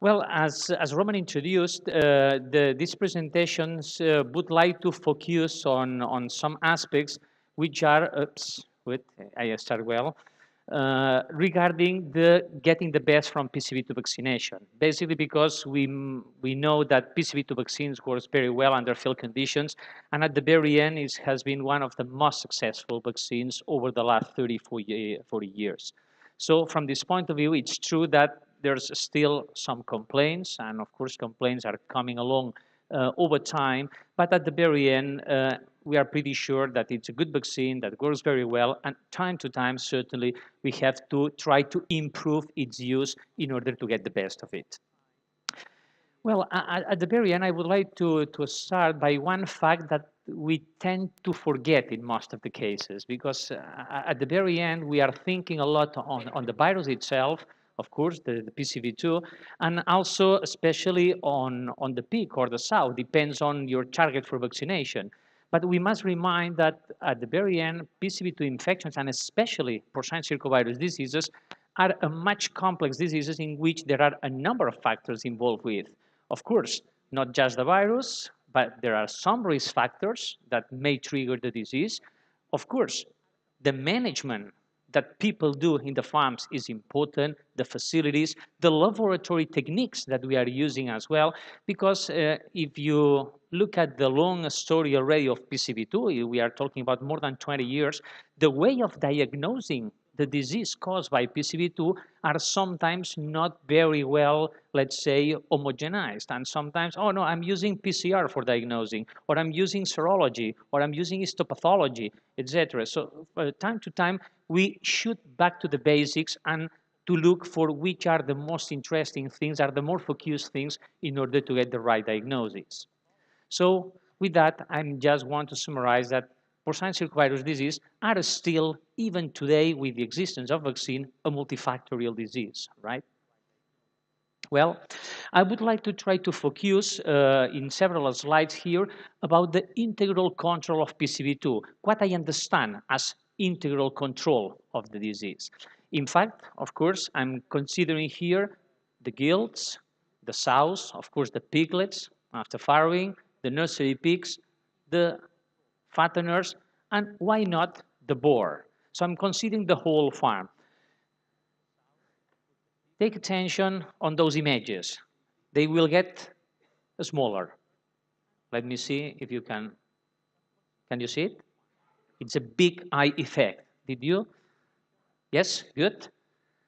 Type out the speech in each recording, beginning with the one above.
Well, as Roman introduced, these presentations would like to focus on some aspects which are, wait, I start well, regarding the getting the best from PCV2 vaccination. Basically because we know that PCV2 vaccines works very well under field conditions, and at the very end it has been one of the most successful vaccines over the last 40 years. So from this point of view, it's true that there's still some complaints, and of course complaints are coming along over time, but at the very end, we are pretty sure that it's a good vaccine that works very well, and time to time, certainly, we have to try to improve its use in order to get the best of it. Well, at the very end, I would like to start by one fact that we tend to forget in most of the cases, because at the very end, we are thinking a lot on the virus itself, of course, the PCV2, and also especially on the peak or the sow, depends on your target for vaccination. But we must remind that at the very end, PCV2 infections, and especially porcine circovirus diseases, are a much complex diseases in which there are a number of factors involved with. Of course, not just the virus, but there are some risk factors that may trigger the disease. Of course, the management that people do in the farms is important, the facilities, the laboratory techniques that we are using as well, because if you look at the long story already of PCV2, we are talking about more than 20 years, the way of diagnosing the disease caused by PCV2 are sometimes not very well, let's say, homogenized. And sometimes, oh no, I'm using PCR for diagnosing, or I'm using serology, or I'm using histopathology, etc. So time to time, we shoot back to the basics and to look for which are the most interesting things, are the more focused things in order to get the right diagnosis. So with that, I just want to summarize that porcine circovirus disease are still, even today with the existence of vaccine, a multifactorial disease, right? Well, I would like to try to focus in several slides here about the integral control of PCV2, what I understand as integral control of the disease. In fact, of course, I'm considering here the gilts, the sows, of course, the piglets after farrowing, the nursery pigs, the fatteners, and why not the boar? So I'm considering the whole farm. Take attention on those images. They will get smaller. Let me see if you can. Can you see it? It's a big eye effect. Did you? Yes, good.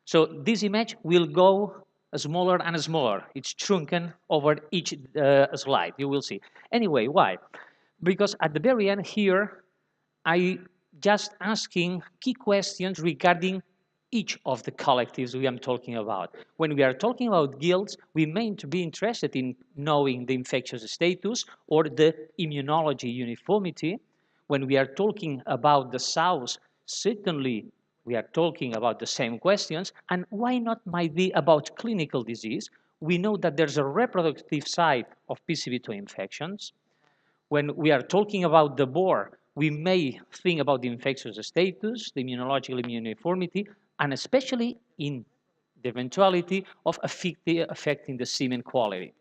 So this image will go smaller and smaller. It's shrunken over each slide, you will see. Anyway, why? Because at the very end here, I just asking key questions regarding each of the collectives we are talking about. When we are talking about guilds, we may be interested in knowing the infectious status or the immunology uniformity. When we are talking about the sows, certainly we are talking about the same questions, and why not might be about clinical disease? We know that there's a reproductive side of PCV2 infections. When we are talking about the boar, we may think about the infectious status, the immunological uniformity, and especially in the eventuality of affecting the semen quality.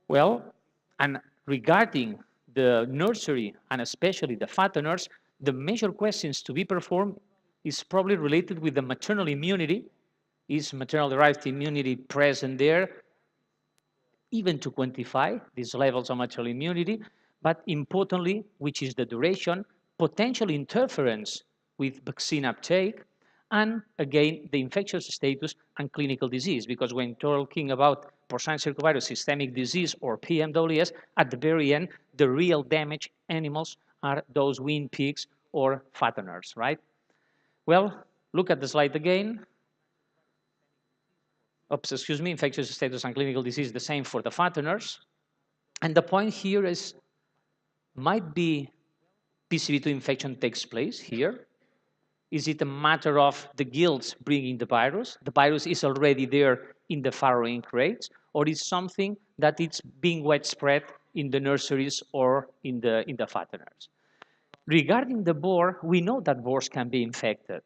Well, and regarding the nursery and especially the fatteners, the major questions to be performed is probably related with the maternal immunity. Is maternal-derived immunity present there? Even to quantify these levels of maternal immunity, but importantly, which is the duration, potential interference with vaccine uptake, and again, the infectious status and clinical disease, because when talking about porcine circovirus systemic disease or PMWS, at the very end, the real damaged animals are those weaned pigs or fatteners, right? Well, look at the slide again. Oops, excuse me, infectious status and clinical disease, the same for the fatteners. And the point here is, might be PCV2 infection takes place here. Is it a matter of the gilts bringing the virus? The virus is already there in the farrowing crates, or is something that it's being widespread in the nurseries or in the fatteners? Regarding the boar, we know that boars can be infected.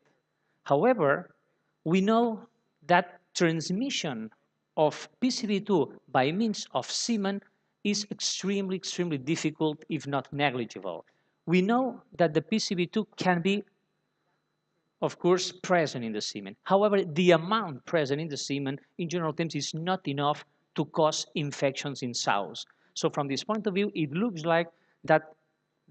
However, we know that transmission of PCV2 by means of semen is extremely, extremely difficult, if not negligible. We know that the PCV2 can be, of course, present in the semen. However, the amount present in the semen, in general terms, is not enough to cause infections in sows. So from this point of view, it looks like that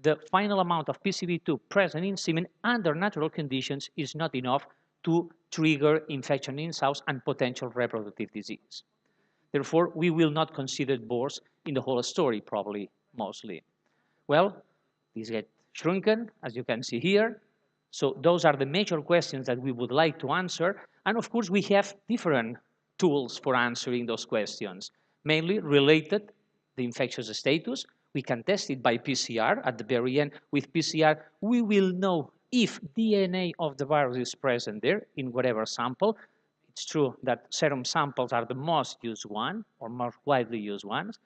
the final amount of PCV2 present in semen under natural conditions is not enough to trigger infection in sows and potential reproductive disease. Therefore, we will not consider boars in the whole story, probably, mostly. Well, these get shrunken, as you can see here. So those are the major questions that we would like to answer. And of course, we have different tools for answering those questions, mainly related to the infectious status. We can test it by PCR at the very end. With PCR, we will know if DNA of the virus is present there in whatever sample. It's true that serum samples are the most used one or most widely used ones.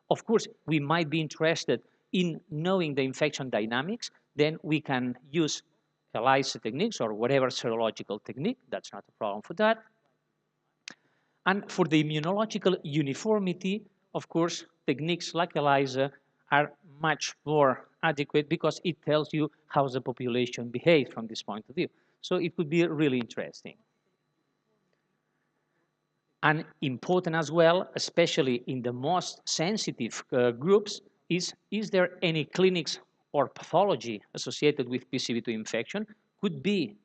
Of course, we might be interested in knowing the infection dynamics. Then we can use ELISA techniques or whatever serological technique. That's not a problem for that. And for the immunological uniformity, of course, techniques like ELISA are much more adequate because it tells you how the population behaves from this point of view. So it could be really interesting. And important as well, especially in the most sensitive groups, is there any clinics or pathology associated with PCV2 infection? Could be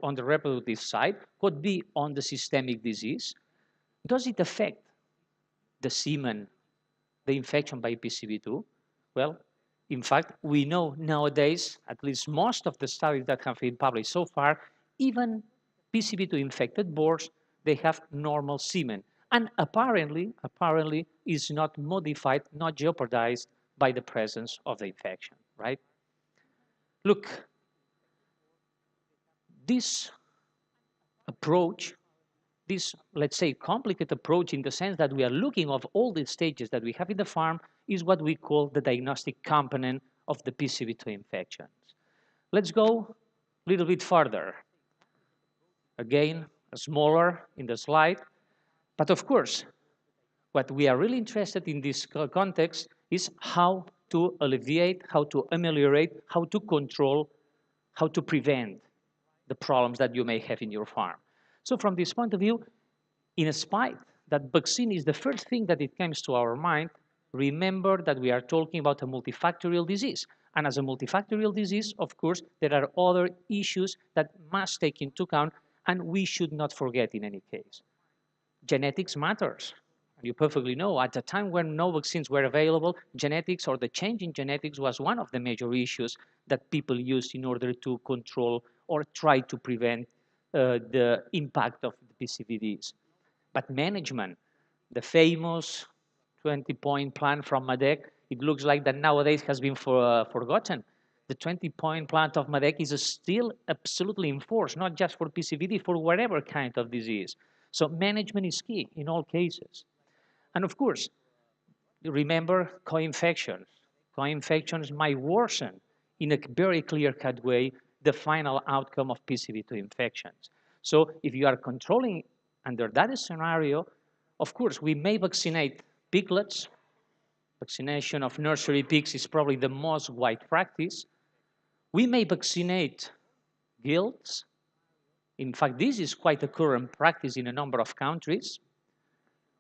on the reproductive side, could be on the systemic disease. Does it affect the semen, the infection by PCV2? Well, in fact, we know nowadays, at least most of the studies that have been published so far, even PCV2 infected boars, they have normal semen. And apparently is not modified, not jeopardized by the presence of the infection, right? Look, this approach, this, let's say, complicated approach in the sense that we are looking at all the stages that we have in the farm is what we call the diagnostic component of the PCV2 infections. Let's go a little bit further. Again, smaller in the slide. But of course, what we are really interested in this context is how to alleviate, how to ameliorate, how to control, how to prevent the problems that you may have in your farm. So from this point of view, in spite that vaccine is the first thing that it comes to our mind, remember that we are talking about a multifactorial disease. And as a multifactorial disease, of course, there are other issues that must take into account, and we should not forget in any case. Genetics matters. You perfectly know, at the time when no vaccines were available, genetics or the change in genetics was one of the major issues that people used in order to control or try to prevent the impact of the PCVDs. But management, the famous 20-point plan from MADEC, it looks like that nowadays has been forgotten. The 20-point plan of MADEC is still absolutely enforced, not just for PCVD, for whatever kind of disease. So management is key in all cases. And of course, remember co-infections. Co-infections might worsen in a very clear-cut way the final outcome of PCV2 infections. So if you are controlling under that scenario, of course, we may vaccinate piglets. Vaccination of nursery pigs is probably the most wide practice. We may vaccinate gilts. In fact, this is quite a current practice in a number of countries.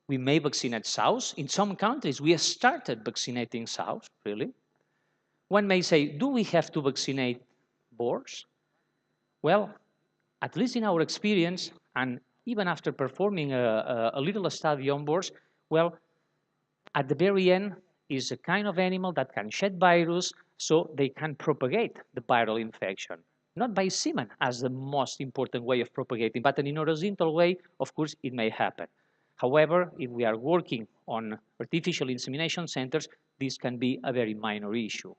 We may vaccinate sows. In some countries, we have started vaccinating sows, really. One may say, do we have to vaccinate boars? Well, at least in our experience, and even after performing a little study on boars, well, at the very end is a kind of animal that can shed virus, so they can propagate the viral infection. Not by semen as the most important way of propagating, but in a horizontal way, of course, it may happen. However, if we are working on artificial insemination centers, this can be a very minor issue.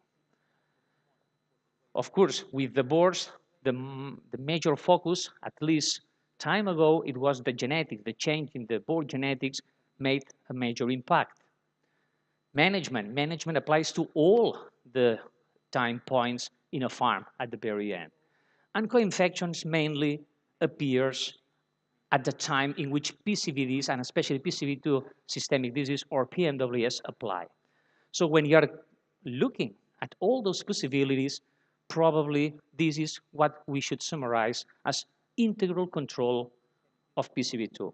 Of course, with the boars, the major focus, at least time ago, it was the genetics. The change in the boar genetics made a major impact. Management applies to all the time points in a farm at the very end. And co-infections mainly appears at the time in which PCVDs, and especially PCV2 systemic disease or PMWS, apply. So when you're looking at all those possibilities, probably this is what we should summarize as integral control of PCV2.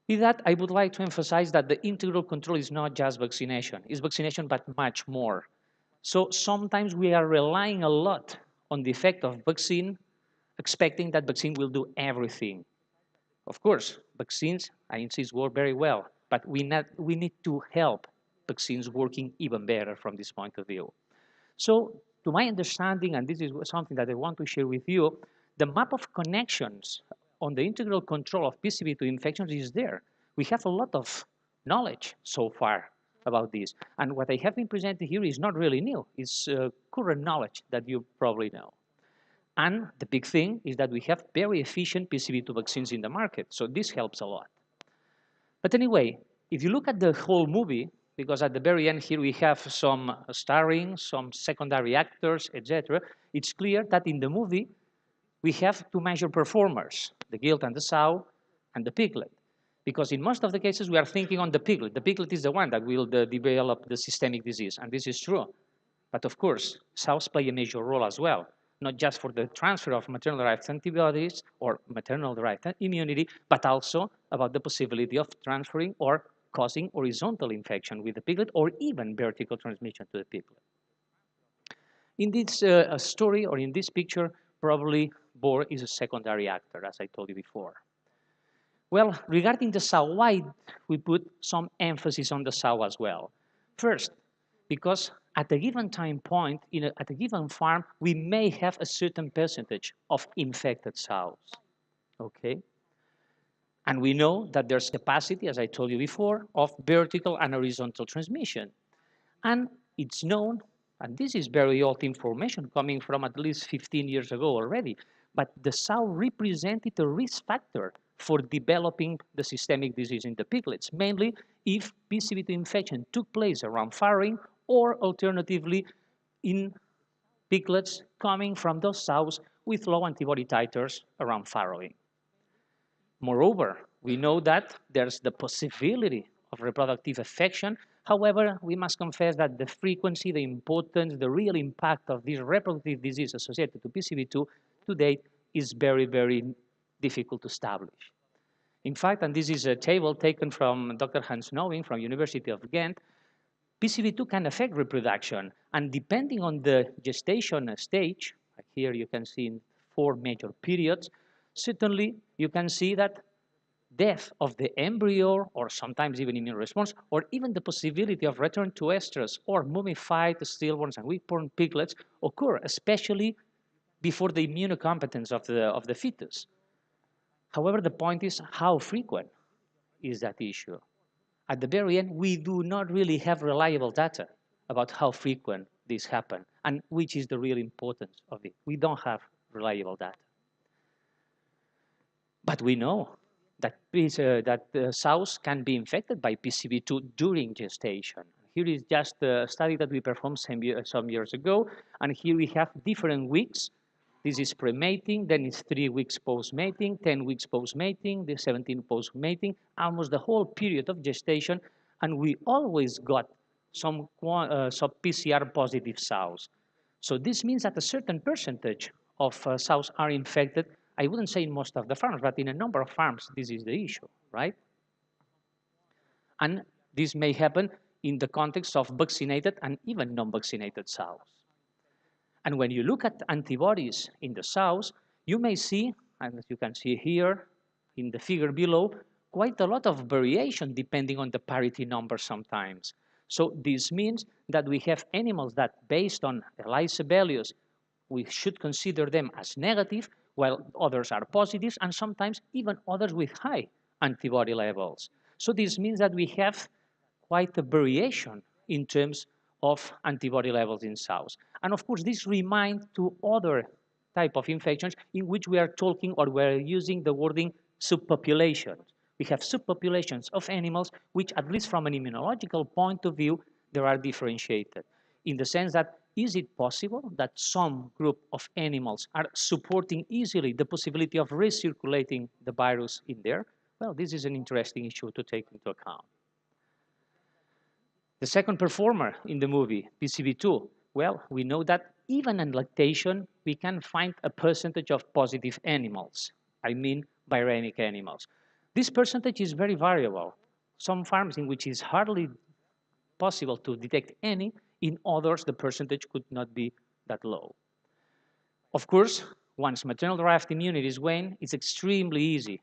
With that, I would like to emphasize that the integral control is not just vaccination. It's vaccination, but much more. So sometimes we are relying a lot on the effect of vaccine, expecting that vaccine will do everything. Of course, vaccines, I insist, work very well, but we need to help vaccines working even better from this point of view. So to my understanding, and this is something that I want to share with you, the map of connections on the integral control of PCV2 infections is there. We have a lot of knowledge so far about this. And what I have been presenting here is not really new. It's current knowledge that you probably know. And the big thing is that we have very efficient PCV2 vaccines in the market. So this helps a lot. But anyway, if you look at the whole movie, because at the very end here we have some starring, some secondary actors, etc., it's clear that in the movie we have to measure performers, the gilt and the sow and the piglet. Because in most of the cases we are thinking on the piglet. The piglet is the one that will develop the systemic disease, and this is true. But of course, sows play a major role as well, not just for the transfer of maternal-derived antibodies or maternal-derived immunity, but also about the possibility of transferring or causing horizontal infection with the piglet or even vertical transmission to the piglet. In this story or in this picture, probably Bohr is a secondary actor, as I told you before. Well, regarding the sow, why we put some emphasis on the sow as well? First, because at a given time point, at a given farm, we may have a certain percentage of infected sows, okay? And we know that there's capacity, as I told you before, of vertical and horizontal transmission. And it's known, and this is very old information coming from at least 15 years ago already, but the sow represented a risk factor for developing the systemic disease in the piglets, mainly if PCV2 infection took place around farrowing or alternatively in piglets coming from those sows with low antibody titers around farrowing. Moreover, we know that there's the possibility of reproductive affection. However, we must confess that the frequency, the importance, the real impact of this reproductive disease associated to PCV2 to date is very, very difficult to establish. In fact, and this is a table taken from Dr. Hans Knowing from University of Ghent, PCV2 can affect reproduction, and depending on the gestation stage, here you can see in 4 major periods, certainly you can see that death of the embryo, or sometimes even immune response, or even the possibility of return to estrus or mummified stillborns and weak-born piglets occur, especially before the immunocompetence of the fetus. However, the point is how frequent is that issue? At the very end, we do not really have reliable data about how frequent this happens and which is the real importance of it. We don't have reliable data. But we know that sows can be infected by PCV2 during gestation. Here is just a study that we performed some years ago, and here we have different weeks. This is pre-mating, then it's 3 weeks post-mating, 10 weeks post-mating, the 17 post-mating, almost the whole period of gestation, and we always got some PCR positive sows. So this means that a certain percentage of sows are infected. I wouldn't say in most of the farms, but in a number of farms, this is the issue, right? And this may happen in the context of vaccinated and even non-vaccinated sows. And when you look at antibodies in the sows, you may see, and as you can see here in the figure below, quite a lot of variation depending on the parity number sometimes. So this means that we have animals that, based on ELISA values, we should consider them as negative, while others are positives, and sometimes even others with high antibody levels. So this means that we have quite a variation in terms of antibody levels in sows. And of course, this reminds to other type of infections in which we are talking or we're using the wording subpopulations. We have subpopulations of animals which, at least from an immunological point of view, they are differentiated in the sense that is it possible that some group of animals are supporting easily the possibility of recirculating the virus in there? Well, this is an interesting issue to take into account. The second performer in the movie, PCV-2, well, we know that even in lactation, we can find a percentage of positive animals. I mean, viremic animals. This percentage is very variable. Some farms in which it's hardly possible to detect any, in others, the percentage could not be that low. Of course, once maternal-derived immunity is waned, it's extremely easy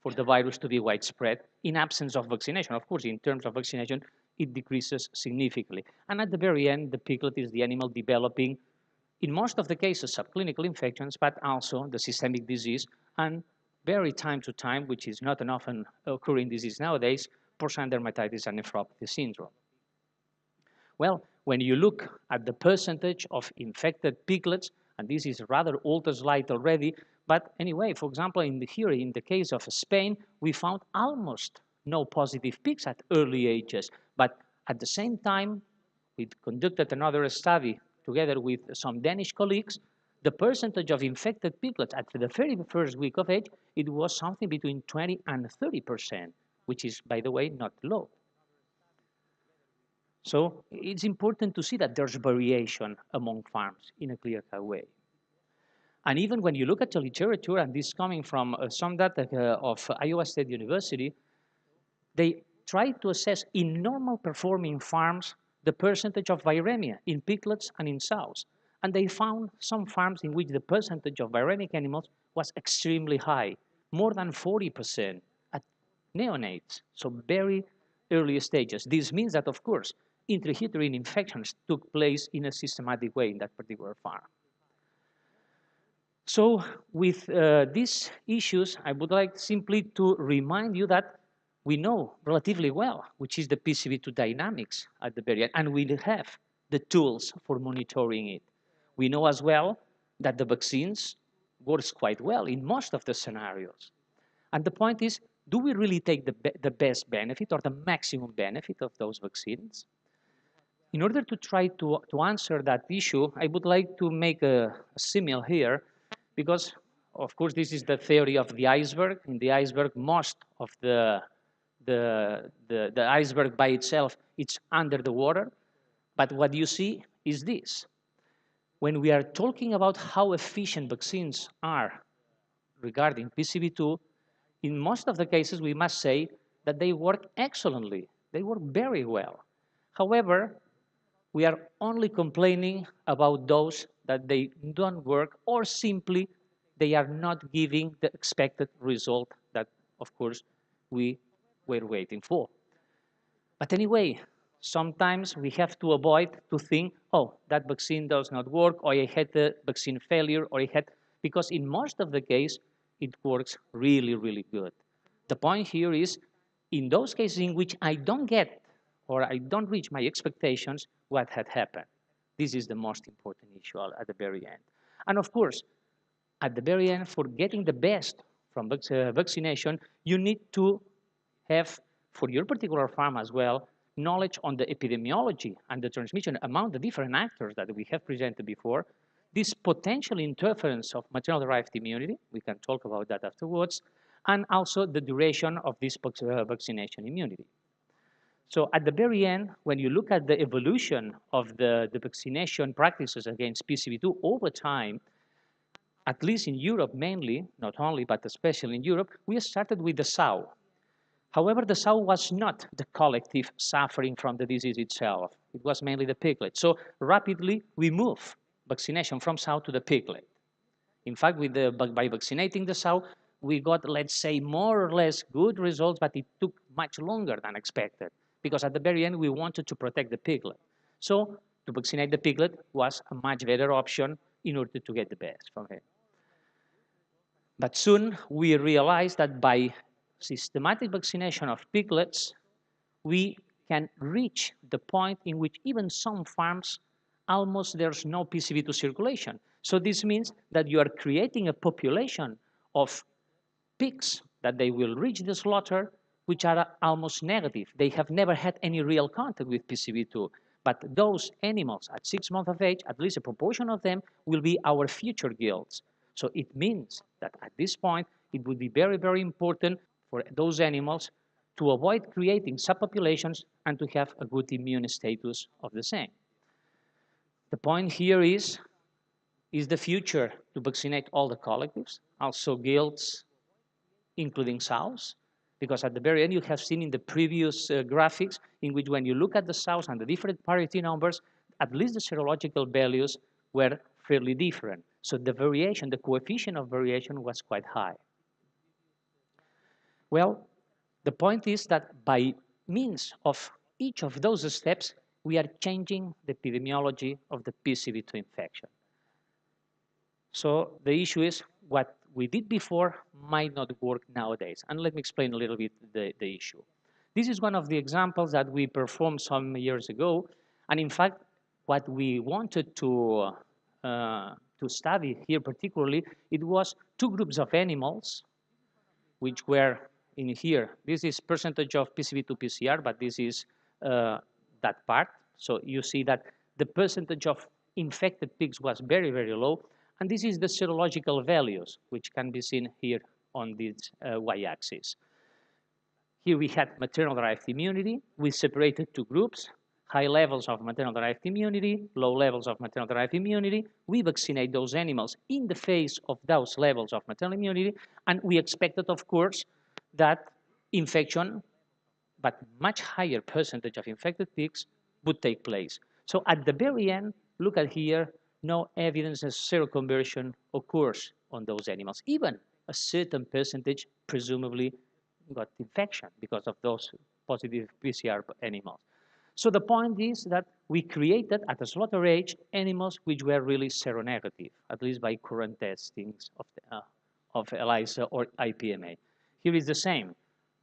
for the virus to be widespread in absence of vaccination. Of course, in terms of vaccination, it decreases significantly. And at the very end, the piglet is the animal developing, in most of the cases, subclinical infections, but also the systemic disease, and very time to time, which is not an often occurring disease nowadays, porcine dermatitis and nephropathy syndrome. Well, when you look at the percentage of infected piglets, and this is a rather older slide already, but anyway, for example, in the case of Spain, we found almost no positive pigs at early ages. But at the same time, we conducted another study together with some Danish colleagues. The percentage of infected piglets at the very first week of age, it was something between 20 and 30%, which is, by the way, not low. So it's important to see that there's variation among farms in a clear-cut way. And even when you look at the literature, and this is coming from some data of Iowa State University, they try to assess in normal performing farms the percentage of viremia in piglets and in sows. And they found some farms in which the percentage of viremic animals was extremely high, more than 40% at neonates, so very early stages. This means that, of course, intrauterine infections took place in a systematic way in that particular farm. So with these issues, I would like simply to remind you that we know relatively well, which is the PCV-2 dynamics at the very end, and we have the tools for monitoring it. We know as well that the vaccines works quite well in most of the scenarios. And the point is, do we really take the best benefit or the maximum benefit of those vaccines? In order to try to answer that issue, I would like to make a simile here, because, of course, this is the theory of the iceberg. In the iceberg, most of the iceberg by itself, it's under the water. But what you see is this. When we are talking about how efficient vaccines are regarding PCV-2, in most of the cases, we must say that they work excellently. They work very well. However, we are only complaining about those that they don't work, or simply they are not giving the expected result that, of course, we were waiting for. But anyway, sometimes we have to avoid to think, oh, that vaccine does not work, or I had a vaccine failure, or I had, because in most of the case, it works really, really good. The point here is, in those cases in which I don't get or I don't reach my expectations, what had happened? This is the most important issue at the very end. And of course, at the very end, for getting the best from vaccination, you need to have, for your particular farm as well, knowledge on the epidemiology and the transmission among the different actors that we have presented before, this potential interference of maternal-derived immunity, we can talk about that afterwards, and also the duration of this vaccination immunity. So at the very end, when you look at the evolution of the vaccination practices against PCV-2 over time, at least in Europe mainly, not only, but especially in Europe, we started with the sow. However, the sow was not the collective suffering from the disease itself. It was mainly the piglet. So rapidly, we moved vaccination from sow to the piglet. In fact, by vaccinating the sow, we got, let's say, more or less good results, but it took much longer than expected, because at the very end, we wanted to protect the piglet. So to vaccinate the piglet was a much better option in order to get the best from it. But soon, we realized that by systematic vaccination of piglets, we can reach the point in which even some farms, almost there's no PCV-2 circulation. So this means that you are creating a population of pigs that they will reach the slaughter, which are almost negative. They have never had any real contact with PCV-2. But those animals at 6 months of age, at least a proportion of them, will be our future gilts. So it means that at this point, it would be very, very important for those animals to avoid creating subpopulations and to have a good immune status of the same. The point here is the future to vaccinate all the collectives, also gilts, including sows, because at the very end you have seen in the previous graphics in which when you look at the sows and the different parity numbers, at least the serological values were fairly different. So the variation, the coefficient of variation was quite high. Well, the point is that by means of each of those steps, we are changing the epidemiology of the PCV2 infection. So the issue is what we did before might not work nowadays. And let me explain a little bit the issue. This is one of the examples that we performed some years ago. And in fact, what we wanted to study here particularly, it was two groups of animals, which were in here. This is percentage of PCV2 PCR, but this is that part. So you see that the percentage of infected pigs was very, very low. And this is the serological values, which can be seen here on this y-axis. Here we had maternal-derived immunity. We separated two groups, high levels of maternal-derived immunity, low levels of maternal-derived immunity. We vaccinate those animals in the face of those levels of maternal immunity, and we expected, of course, that infection, but much higher percentage of infected pigs would take place. So at the very end, look at here, no evidence of seroconversion occurs on those animals. Even a certain percentage presumably got infection because of those positive PCR animals. So the point is that we created at a slaughter age animals which were really seronegative, at least by current testings of ELISA or IPMA. Here is the same.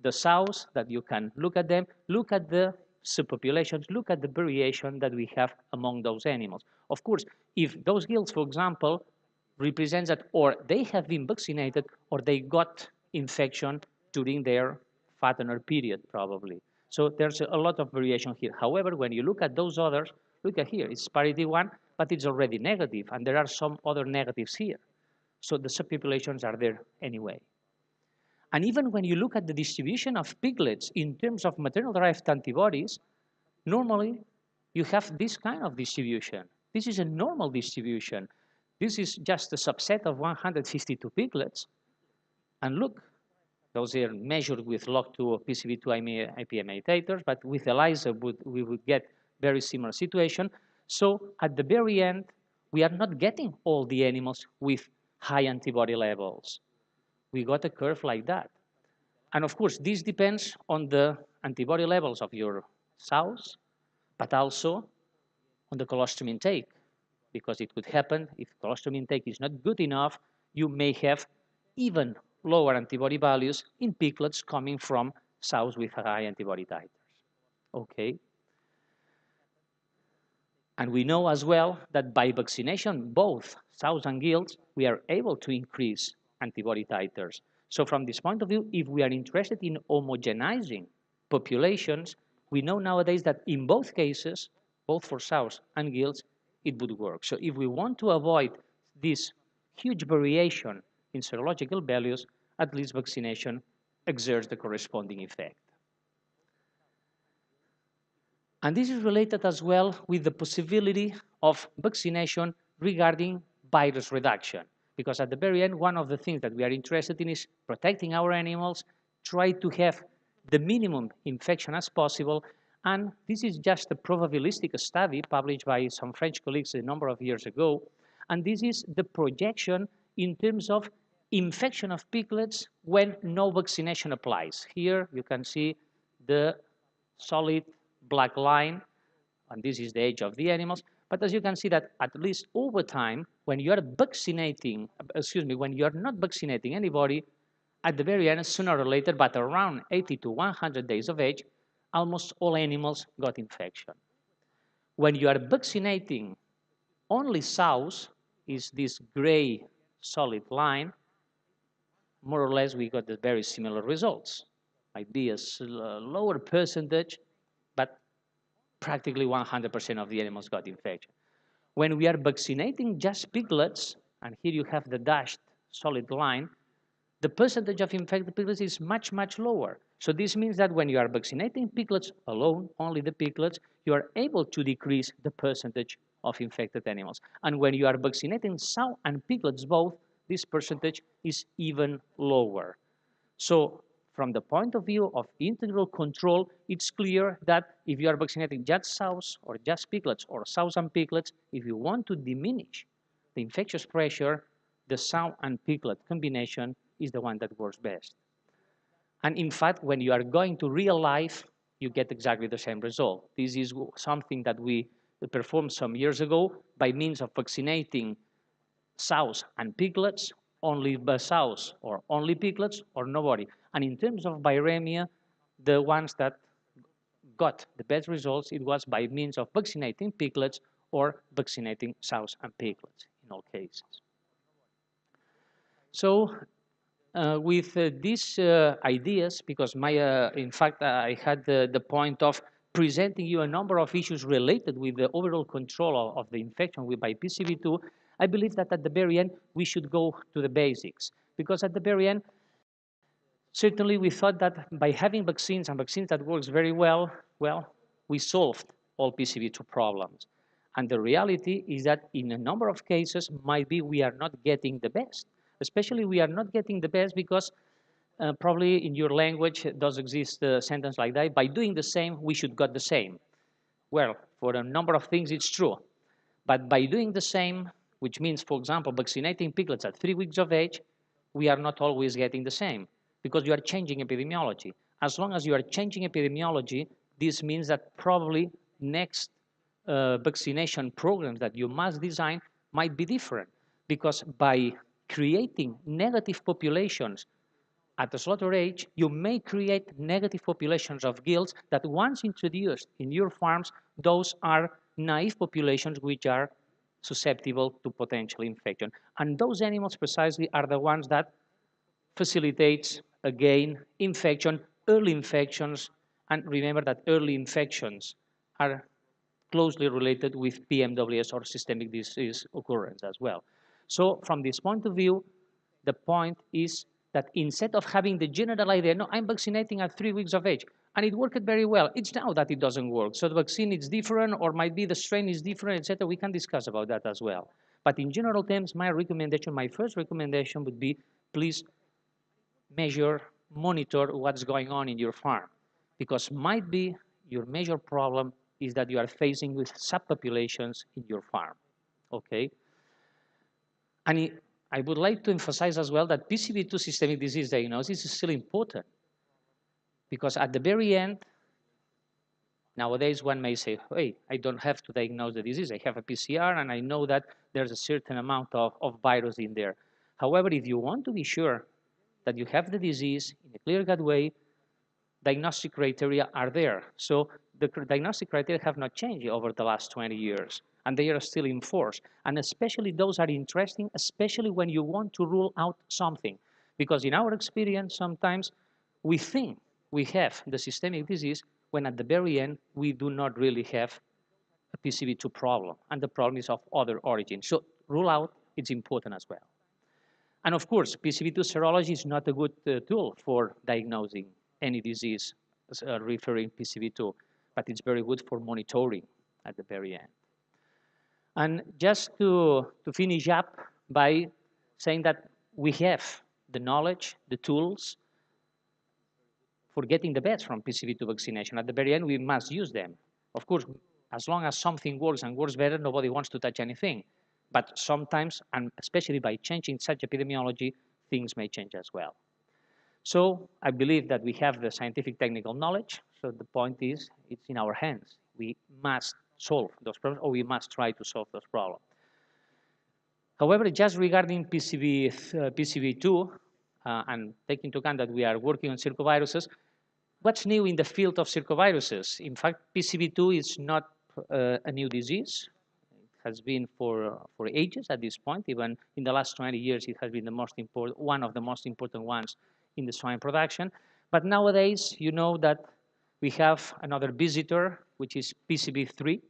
The sows that you can look at them, look at the subpopulations, look at the variation that we have among those animals. Of course, if those gilts, for example, represent that or they have been vaccinated or they got infection during their fattener period, probably. So there's a lot of variation here. However, when you look at those others, look at here, it's parity 1, but it's already negative, and there are some other negatives here. So the subpopulations are there anyway. And even when you look at the distribution of piglets in terms of maternal-derived antibodies, normally you have this kind of distribution. This is a normal distribution. This is just a subset of 152 piglets. And look, those are measured with log2 PCV2 IPMA titers, but with ELISA, we would get very similar situation. So at the very end, we are not getting all the animals with high antibody levels. We got a curve like that. And of course, this depends on the antibody levels of your sows, but also on the colostrum intake, because it could happen if colostrum intake is not good enough, you may have even lower antibody values in piglets coming from sows with high antibody titers. Okay. And we know as well that by vaccination, both sows and gilts, we are able to increase antibody titers. So from this point of view, if we are interested in homogenizing populations, we know nowadays that in both cases, both for sows and gilts, it would work. So if we want to avoid this huge variation in serological values, at least vaccination exerts the corresponding effect. And this is related as well with the possibility of vaccination regarding virus reduction. Because at the very end, one of the things that we are interested in is protecting our animals, try to have the minimum infection as possible. And this is just a probabilistic study published by some French colleagues a number of years ago. And this is the projection in terms of infection of piglets when no vaccination applies. Here you can see the solid black line, and this is the age of the animals. But as you can see that at least over time, when you are vaccinating, when you are not vaccinating anybody, at the very end, sooner or later, but around 80 to 100 days of age, almost all animals got infection. When you are vaccinating only sows, is this gray solid line, more or less we got the very similar results. Might be a lower percentage, but practically 100% of the animals got infection. When we are vaccinating just piglets, and here you have the dashed solid line, the percentage of infected piglets is much, much lower. So this means that when you are vaccinating piglets alone, only the piglets, you are able to decrease the percentage of infected animals. And when you are vaccinating sow and piglets both, this percentage is even lower. So from the point of view of integral control, it's clear that if you are vaccinating just sows or just piglets or sows and piglets, if you want to diminish the infectious pressure, the sow and piglet combination is the one that works best. And in fact, when you are going to real life, you get exactly the same result. This is something that we performed some years ago by means of vaccinating sows and piglets, only sows or only piglets or nobody. And in terms of viremia, the ones that got the best results, it was by means of vaccinating piglets or vaccinating sows and piglets in all cases. So with these ideas, because in fact, I had the point of presenting you a number of issues related with the overall control of the infection by PCV2, I believe that at the very end, we should go to the basics. Because at the very end, certainly we thought that by having vaccines and vaccines that works very well, we solved all PCV2 problems. And the reality is that in a number of cases, might be we are not getting the best. Especially we are not getting the best because probably in your language does exist a sentence like that. By doing the same, we should get the same. Well, for a number of things, it's true. But by doing the same, which means, for example, vaccinating piglets at 3 weeks of age, we are not always getting the same because you are changing epidemiology. As long as you are changing epidemiology, this means that probably next vaccination programs that you must design might be different because by creating negative populations at the slaughter age, you may create negative populations of gills that once introduced in your farms, those are naive populations which are susceptible to potential infection. And those animals precisely are the ones that facilitates, again, infection, early infections, and remember that early infections are closely related with PMWS or systemic disease occurrence as well. So from this point of view, the point is that instead of having the general idea, no, I'm vaccinating at 3 weeks of age, and it worked very well. It's now that it doesn't work. So the vaccine is different, or might be the strain is different, etc. We can discuss about that as well. But in general terms, my recommendation, my first recommendation would be, please measure, monitor what's going on in your farm. Because might be your major problem is that you are facing with subpopulations in your farm, okay? And I would like to emphasize as well that PCV2 systemic disease diagnosis is still important because at the very end, nowadays one may say, hey, I don't have to diagnose the disease. I have a PCR and I know that there's a certain amount of virus in there. However, if you want to be sure that you have the disease in a clear-cut way, diagnostic criteria are there. So the diagnostic criteria have not changed over the last 20 years, and they are still in force. And especially those are interesting, especially when you want to rule out something. Because in our experience, sometimes we think we have the systemic disease when at the very end, we do not really have a PCV2 problem, and the problem is of other origin. So rule out, it's important as well. And of course, PCV2 serology is not a good tool for diagnosing any disease referring PCV2, but it's very good for monitoring at the very end. And just to finish up by saying that we have the knowledge, the tools for getting the best from PCV2 vaccination. At the very end, we must use them. Of course, as long as something works and works better, nobody wants to touch anything. But sometimes, and especially by changing such epidemiology, things may change as well. So I believe that we have the scientific technical knowledge. So the point is, it's in our hands. We must solve those problems, or we must try to solve those problems. However, just regarding PCV2, and taking into account that we are working on circoviruses, what's new in the field of circoviruses? In fact, PCV2 is not a new disease. It has been for ages at this point. Even in the last 20 years, it has been the most important, one of the most important ones in the swine production. But nowadays, you know that We have another visitor, which is PCV-3,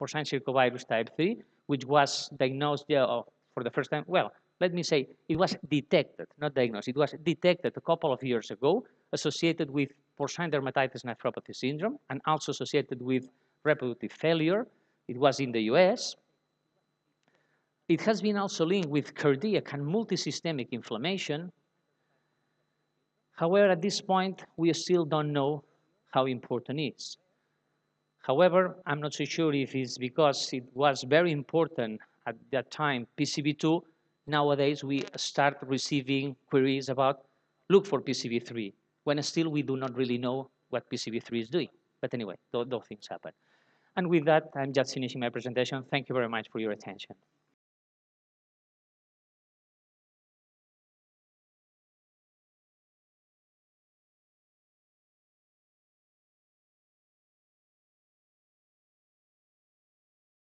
porcine circovirus type 3, which was diagnosed for the first time. Well, let me say, it was detected, not diagnosed. It was detected a couple of years ago, associated with porcine dermatitis nephropathy syndrome, and also associated with reproductive failure. It was in the US. It has been also linked with cardiac and multisystemic inflammation. However, at this point, we still don't know how important it is. However, I'm not so sure if it's because it was very important at that time, PCV2. Nowadays, we start receiving queries about, look for PCV3, when still we do not really know what PCV3 is doing. But anyway, those things happen. And with that, I'm just finishing my presentation. Thank you very much for your attention.